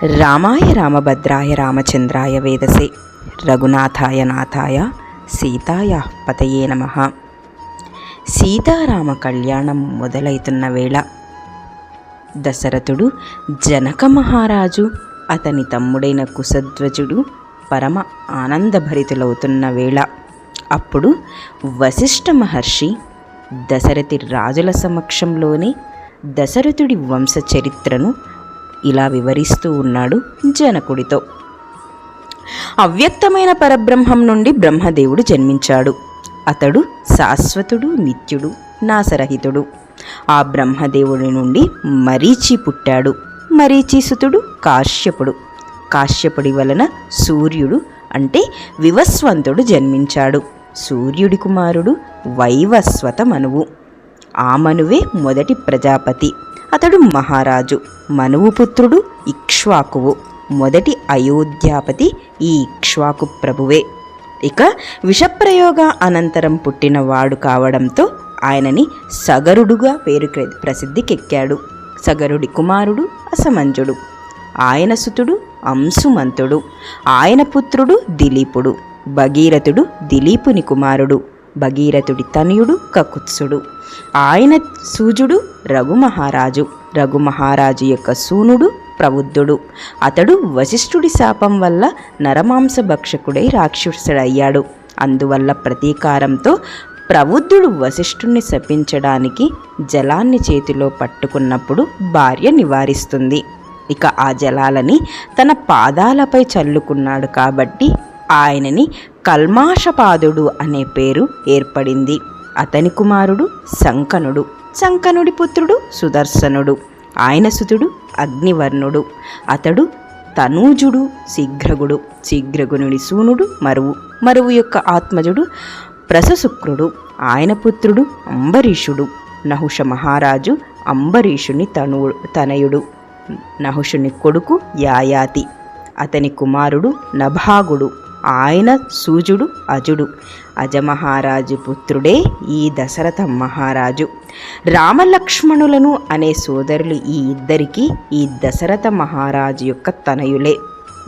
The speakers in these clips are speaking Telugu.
రామాయ రామభద్రాయ రామచంద్రాయ వేదసే రఘునాథాయ నాథాయ సీతాయ పతయే నమః. సీతారామ కళ్యాణం మొదలైతున్న వేళ దశరథుడు జనక మహారాజు అతని తమ్ముడైన కుశధ్వజుడు పరమ ఆనందభరితులవుతున్న వేళ అప్పుడు వశిష్ఠ మహర్షి దశరథి రాజుల సమక్షంలోనే దశరథుడి వంశ చరిత్రను ఇలా వివరిస్తూ ఉన్నాడు జనకుడితో. అవ్యక్తమైన పరబ్రహ్మం నుండి బ్రహ్మదేవుడు జన్మించాడు. అతడు శాశ్వతుడు, నిత్యుడు, నాశరహితుడు. ఆ బ్రహ్మదేవుడి నుండి మరీచి పుట్టాడు. మరీచీసుతుడు కాశ్యపుడు. కాశ్యపుడి వలన సూర్యుడు అంటే వివస్వంతుడు జన్మించాడు. సూర్యుడి కుమారుడు వైవస్వత మనువు. ఆ మనువే మొదటి ప్రజాపతి. అతడు మహారాజు. మనువు పుత్రుడు ఇక్ష్వాకువు. మొదటి అయోధ్యాపతి ఈ ఇక్ష్వాకు ప్రభువే. ఇక విషప్రయోగ అనంతరం పుట్టినవాడు కావడంతో ఆయనని సగరుడుగా పేరు ప్రసిద్ధికెక్కాడు. సగరుడి కుమారుడు అసమంజుడు. ఆయన సుతుడు అంశుమంతుడు. ఆయన పుత్రుడు దిలీపుడు. భగీరథుడు దిలీపుని కుమారుడు. భగీరథుడి తనయుడు కకుత్సుడు. ఆయన సూజుడు రఘుమహారాజు. రఘుమహారాజు యొక్క సూనుడు ప్రబుద్ధుడు. అతడు వశిష్ఠుడి శాపం వల్ల నరమాంస భక్షకుడై రాక్షసుడయ్యాడు. అందువల్ల ప్రతీకారంతో ప్రబుద్ధుడు వశిష్ఠుణ్ణి శపించడానికి జలాన్ని చేతిలో పట్టుకున్నప్పుడు భార్య నివారిస్తుంది. ఇక ఆ జలాలని తన పాదాలపై చల్లుకున్నాడు కాబట్టి ఆయనని కల్మాషపాదుడు అనే పేరు ఏర్పడింది. అతని కుమారుడు శంకనుడు. శంకనుడి పుత్రుడు సుదర్శనుడు. ఆయన సుతుడు అగ్నివర్ణుడు. అతడు తనూజుడు శీఘ్రగుడు. శీఘ్రగునుడి సూనుడు మరువు. మరువు యొక్క ఆత్మజుడు ప్రసశుక్రుడు. ఆయన పుత్రుడు అంబరీషుడు. నహుష మహారాజు అంబరీషుని తనయుడు. నహుషుని కొడుకు యాయాతి. అతని కుమారుడు నభాగుడు. ఆయన సూజుడు అజుడు. అజమహారాజు పుత్రుడే ఈ దశరథ మహారాజు. రామలక్ష్మణులను అనే సోదరులు ఈ ఇద్దరికి ఈ దశరథ మహారాజు యొక్క తనయులే.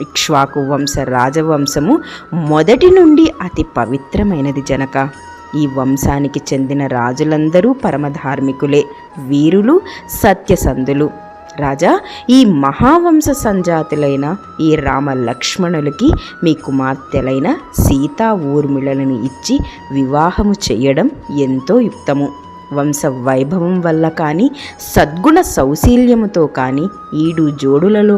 ఇక్ష్వాకు వంశ రాజవంశము మొదటి నుండి అతి పవిత్రమైనది జనక. ఈ వంశానికి చెందిన రాజులందరూ పరమధార్మికులే, వీరులు, సత్యసంధులు. రాజా, ఈ మహావంశ సంజాతులైన ఈ రామ లక్ష్మణులకి మీ కుమార్తెలైన సీతా ఊర్మిళలను ఇచ్చి వివాహము చేయడం ఎంతో యుక్తము. వంశ వైభవం వల్ల కానీ సద్గుణ సౌశీల్యముతో కానీ ఈడు జోడులలో